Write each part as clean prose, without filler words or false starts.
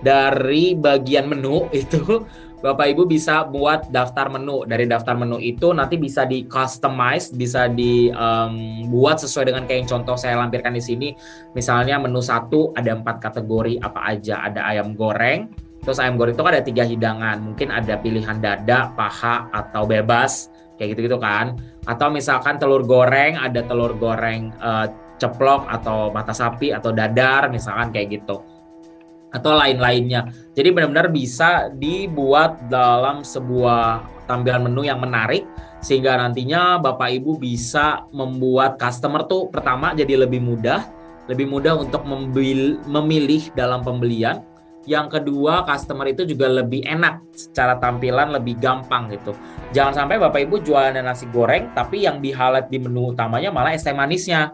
dari bagian menu itu Bapak Ibu bisa buat daftar menu. Dari daftar menu itu nanti bisa di customize, bisa dibuat sesuai dengan kayak yang contoh saya lampirkan di sini. Misalnya menu 1 ada 4 kategori apa aja. Ada ayam goreng, terus ayam goreng itu kan ada 3 hidangan. Mungkin ada pilihan dada, paha, atau bebas. Kayak gitu-gitu kan. Atau misalkan telur goreng, ada telur goreng ceplok atau mata sapi atau dadar misalkan kayak gitu atau lain-lainnya. Jadi benar-benar bisa dibuat dalam sebuah tampilan menu yang menarik sehingga nantinya Bapak Ibu bisa membuat customer tuh pertama jadi lebih mudah untuk memilih dalam pembelian. Yang kedua, customer itu juga lebih enak secara tampilan, lebih gampang gitu. Jangan sampai Bapak Ibu jualan nasi goreng tapi yang di-highlight di menu utamanya malah es teh manisnya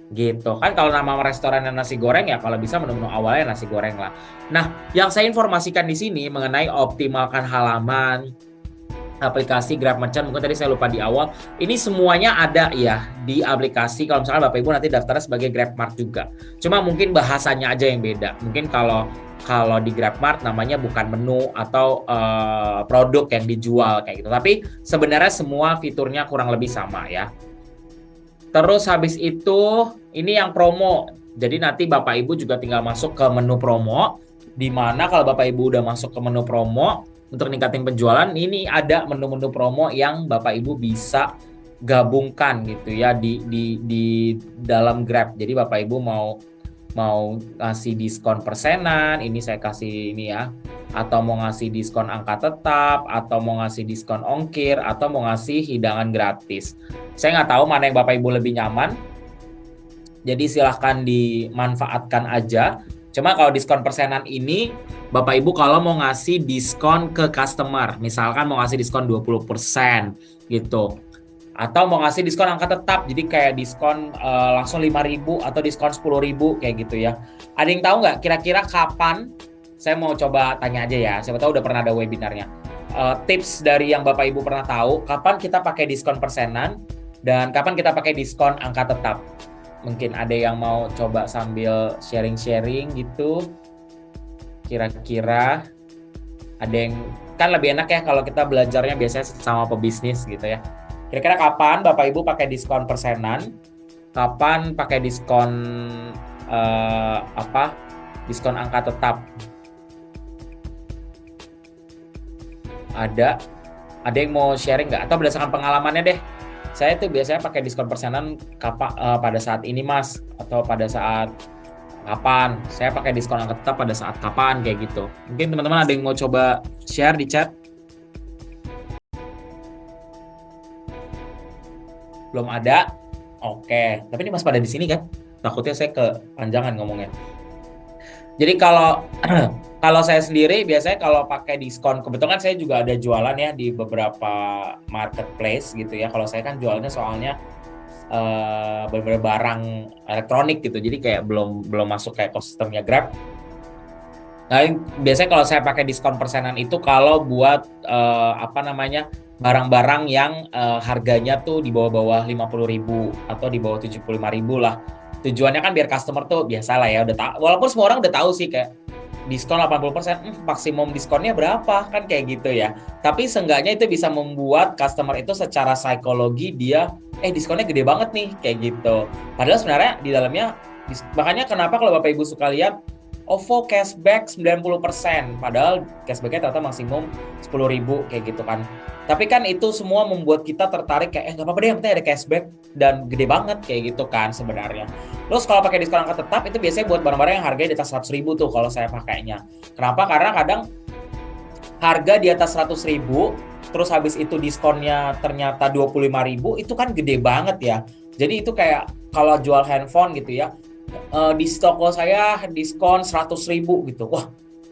gitu kan. Kalau nama restorannya nasi goreng ya kalau bisa menu-menu awalnya nasi goreng lah. Nah, yang saya informasikan di sini mengenai optimalkan halaman aplikasi Grab Merchant, mungkin tadi saya lupa di awal, ini semuanya ada ya di aplikasi. Kalau misalkan Bapak Ibu nanti daftarnya sebagai GrabMart juga, cuma mungkin bahasanya aja yang beda. Mungkin kalau kalau di GrabMart namanya bukan menu atau produk yang dijual kayak gitu, tapi sebenarnya semua fiturnya kurang lebih sama ya. Terus habis itu ini yang promo. Jadi nanti Bapak Ibu juga tinggal masuk ke menu promo. Di mana kalau Bapak Ibu udah masuk ke menu promo untuk ningkatin penjualan, ini ada menu-menu promo yang Bapak Ibu bisa gabungkan gitu ya di dalam Grab. Jadi Bapak Ibu mau ngasih diskon persenan, ini saya kasih ini ya, atau mau ngasih diskon angka tetap, atau mau ngasih diskon ongkir, atau mau ngasih hidangan gratis. Saya nggak tahu mana yang Bapak Ibu lebih nyaman, jadi silahkan dimanfaatkan aja. Cuma kalau diskon persenan ini, Bapak Ibu kalau mau ngasih diskon ke customer, misalkan mau ngasih diskon 20% gitu, atau mau ngasih diskon angka tetap, jadi kayak diskon langsung 5.000 atau diskon 10.000 kayak gitu ya. Ada yang tahu nggak kira-kira kapan? Saya mau coba tanya aja ya, siapa tahu udah pernah ada webinarnya. Tips dari yang Bapak Ibu pernah tahu, kapan kita pakai diskon persenan dan kapan kita pakai diskon angka tetap? Mungkin ada yang mau coba sambil sharing-sharing gitu. Kira-kira ada yang, kan lebih enak ya kalau kita belajarnya biasanya sama pebisnis gitu ya. Kira-kira kapan Bapak Ibu pakai diskon persenan? Kapan pakai diskon diskon angka tetap? Ada yang mau sharing nggak? Atau berdasarkan pengalamannya deh. Saya tuh biasanya pakai diskon persenan pada saat ini Mas, atau pada saat kapan? Saya pakai diskon angka tetap pada saat kapan kayak gitu. Mungkin teman-teman ada yang mau coba share di chat? Belum ada? Oke. Tapi ini Mas pada di sini kan? Takutnya saya kepanjangan ngomongnya. Jadi kalau kalau saya sendiri biasanya kalau pakai diskon, kebetulan saya juga ada jualan ya di beberapa marketplace gitu ya. Kalau saya kan jualannya soalnya beberapa barang elektronik gitu. Jadi kayak belum masuk kayak ekosistemnya Grab. Nah, biasanya kalau saya pakai diskon persenan itu kalau buat barang-barang yang harganya tuh di bawah-bawah 50.000 atau di bawah 75.000 lah. Tujuannya kan biar customer tuh biasa lah ya, walaupun semua orang udah tahu sih kayak diskon 80%, maksimum diskonnya berapa kan kayak gitu ya. Tapi seenggaknya itu bisa membuat customer itu secara psikologi dia diskonnya gede banget nih kayak gitu. Padahal sebenarnya di dalamnya makanya kenapa kalau Bapak Ibu suka lihat OVO cashback 90%, padahal cashbacknya ternyata maksimum 10.000 kayak gitu kan. Tapi kan itu semua membuat kita tertarik kayak nggak apa-apa deh, yang penting ada cashback dan gede banget kayak gitu kan sebenarnya. Terus kalau pakai diskon angka tetap itu biasanya buat barang-barang yang harganya di atas 100.000 tuh kalau saya pakainya. Kenapa? Karena kadang harga di atas 100.000 terus habis itu diskonnya ternyata 25.000 itu kan gede banget ya. Jadi itu kayak kalau jual handphone gitu ya, di toko saya diskon 100.000 gitu. Wah,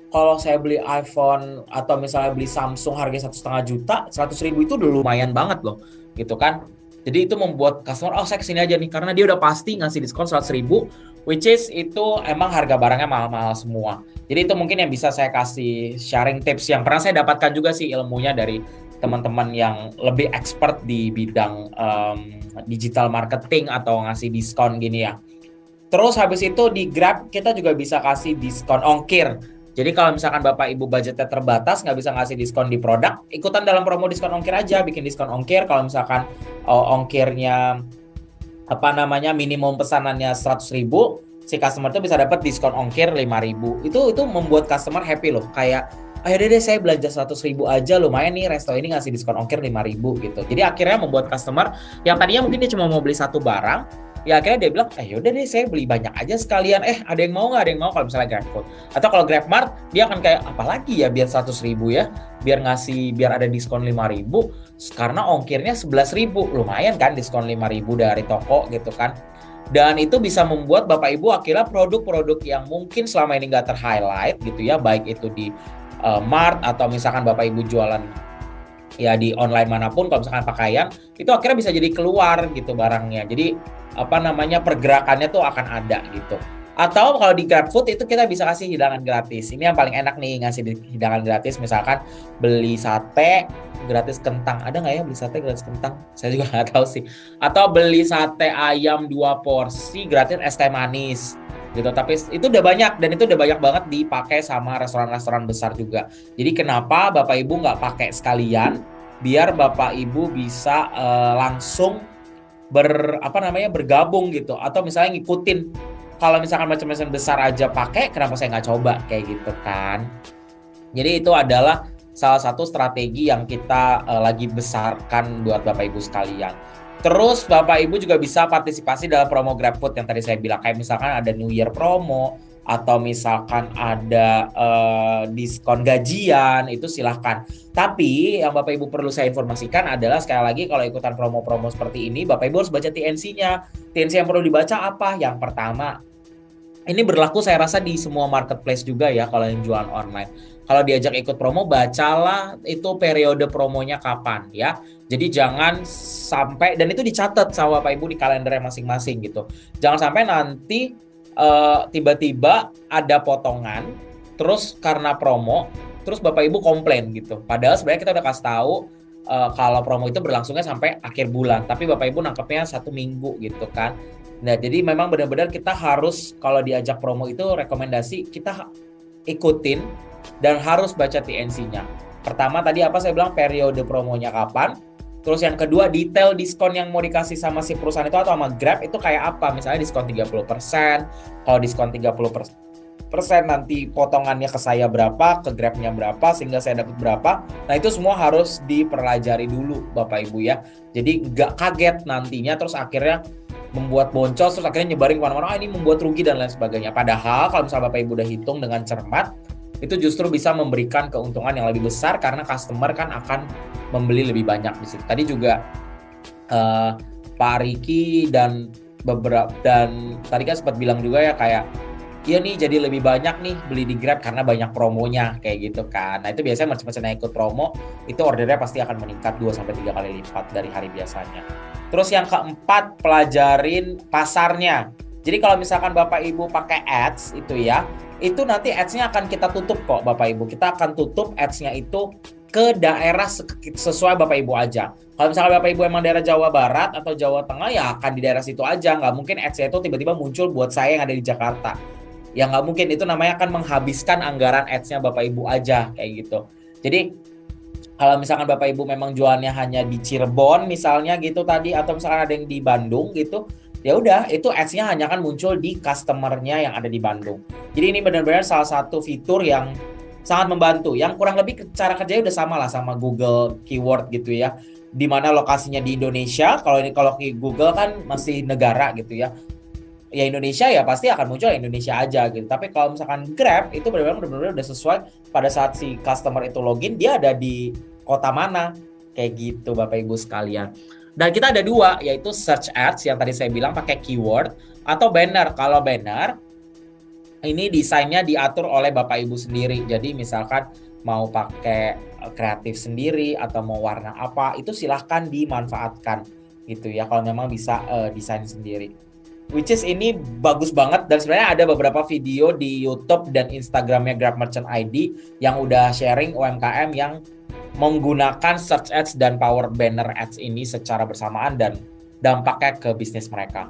kalau saya beli iPhone atau misalnya beli Samsung harga 1,5 juta, 100.000 itu udah lumayan banget loh, gitu kan. Jadi itu membuat customer, saya kesini aja nih, karena dia udah pasti ngasih diskon 100.000, which is itu emang harga barangnya mahal-mahal semua. Jadi itu mungkin yang bisa saya kasih sharing tips yang pernah saya dapatkan juga sih ilmunya dari teman-teman yang lebih expert di bidang digital marketing atau ngasih diskon gini ya. Terus habis itu di Grab kita juga bisa kasih diskon ongkir. Jadi kalau misalkan Bapak Ibu budgetnya terbatas, nggak bisa ngasih diskon di produk, ikutan dalam promo diskon ongkir aja, bikin diskon ongkir. Kalau misalkan ongkirnya apa namanya minimum pesanannya 100.000, si customer tuh bisa dapat diskon ongkir 5.000. Itu membuat customer happy loh. Kayak ayo deh saya belanja 100.000 aja, lumayan nih resto ini ngasih diskon ongkir 5.000 gitu. Jadi akhirnya membuat customer yang tadinya mungkin dia cuma mau beli satu barang, ya akhirnya dia bilang, yaudah deh saya beli banyak aja sekalian. Ada yang mau nggak? Ada yang mau kalau misalnya GrabFood. Atau kalau GrabMart, dia akan kayak apalagi ya biar 100.000 ya, biar ada diskon 5.000, karena ongkirnya 11.000, lumayan kan diskon 5.000 dari toko gitu kan. Dan itu bisa membuat Bapak Ibu akhirnya produk-produk yang mungkin selama ini nggak ter-highlight gitu ya, baik itu di Mart atau misalkan Bapak Ibu jualan ya di online manapun, kalau misalkan pakaian, itu akhirnya bisa jadi keluar gitu barangnya. Jadi apa namanya pergerakannya tuh akan ada gitu. Atau kalau di GrabFood itu kita bisa kasih hidangan gratis. Ini yang paling enak nih, ngasih hidangan gratis. Misalkan beli sate gratis kentang. Ada nggak ya beli sate gratis kentang? Saya juga nggak tahu sih. Atau beli sate ayam 2 porsi gratis es teh manis gitu. Tapi itu udah banyak, dan itu udah banyak banget dipakai sama restoran-restoran besar juga. Jadi kenapa Bapak Ibu nggak pakai sekalian, biar Bapak Ibu bisa langsung bergabung gitu, atau misalnya ngikutin. Kalau misalkan macam-macam besar aja pakai, kenapa saya nggak coba kayak gitu kan? Jadi itu adalah salah satu strategi yang kita lagi besarkan buat Bapak Ibu sekalian. Terus Bapak Ibu juga bisa partisipasi dalam promo GrabFood yang tadi saya bilang, kayak misalkan ada New Year promo, atau misalkan ada diskon gajian, itu silahkan. Tapi yang Bapak Ibu perlu saya informasikan adalah, sekali lagi kalau ikutan promo-promo seperti ini, Bapak Ibu harus baca TNC-nya. TNC yang perlu dibaca apa? Yang pertama, ini berlaku saya rasa di semua marketplace juga ya kalau yang jualan online. Kalau diajak ikut promo, bacalah itu periode promonya kapan ya. Jadi jangan sampai, dan itu dicatat sama Bapak Ibu di kalendernya masing-masing gitu. Jangan sampai nanti tiba-tiba ada potongan, terus karena promo, terus Bapak Ibu komplain gitu. Padahal sebenarnya kita udah kasih tahu kalau promo itu berlangsungnya sampai akhir bulan, tapi Bapak Ibu nangkepnya 1 minggu gitu kan. Nah, jadi memang benar-benar kita harus, kalau diajak promo itu rekomendasi kita ikutin dan harus baca TNC-nya. Pertama tadi apa saya bilang, periode promonya kapan. Terus yang kedua, detail diskon yang mau dikasih sama si perusahaan itu atau sama Grab itu kayak apa. Misalnya diskon 30%, kalau diskon 30% nanti potongannya ke saya berapa, ke Grab-nya berapa, sehingga saya dapat berapa. Nah, itu semua harus dipelajari dulu Bapak Ibu ya. Jadi nggak kaget nantinya terus akhirnya membuat boncos, terus akhirnya nyebarin kemana-mana, ini membuat rugi dan lain sebagainya. Padahal kalau misalnya Bapak Ibu udah hitung dengan cermat, itu justru bisa memberikan keuntungan yang lebih besar karena customer kan akan membeli lebih banyak di situ. Tadi juga Pak Riki dan tadi kan sempat bilang juga ya kayak, iya nih jadi lebih banyak nih beli di Grab karena banyak promonya kayak gitu kan. Nah itu biasanya merchant yang ikut promo itu ordernya pasti akan meningkat 2-3 kali lipat dari hari biasanya. Terus yang keempat, pelajarin pasarnya. Jadi kalau misalkan Bapak Ibu pakai ads itu ya, itu nanti ads-nya akan kita tutup kok Bapak Ibu. Kita akan tutup ads-nya itu ke daerah sesuai Bapak Ibu aja. Kalau misalkan Bapak Ibu emang daerah Jawa Barat atau Jawa Tengah, ya akan di daerah situ aja. Nggak mungkin ads-nya itu tiba-tiba muncul buat saya yang ada di Jakarta. Ya nggak mungkin, itu namanya akan menghabiskan anggaran ads-nya Bapak Ibu aja kayak gitu. Jadi kalau misalkan Bapak Ibu memang jualnya hanya di Cirebon misalnya gitu tadi, atau misalkan ada yang di Bandung gitu, ya udah itu ads-nya hanya akan muncul di customer-nya yang ada di Bandung. Jadi ini benar-benar salah satu fitur yang sangat membantu, yang kurang lebih cara kerjanya udah sama lah sama Google Keyword gitu ya, di mana lokasinya di Indonesia. Kalau Google kan masih negara gitu ya, ya Indonesia ya pasti akan muncul Indonesia aja gitu. Tapi kalau misalkan Grab itu benar-benar udah sesuai pada saat si customer itu login, dia ada di kota mana kayak gitu Bapak Ibu sekalian. Dan kita ada 2, yaitu search ads yang tadi saya bilang pakai keyword, atau banner. Kalau banner ini desainnya diatur oleh Bapak Ibu sendiri. Jadi misalkan mau pakai kreatif sendiri atau mau warna apa, itu silahkan dimanfaatkan gitu ya kalau memang bisa desain sendiri. Which is ini bagus banget, dan sebenarnya ada beberapa video di YouTube dan Instagramnya Grab Merchant ID yang udah sharing UMKM yang menggunakan search ads dan power banner ads ini secara bersamaan dan dampaknya ke bisnis mereka.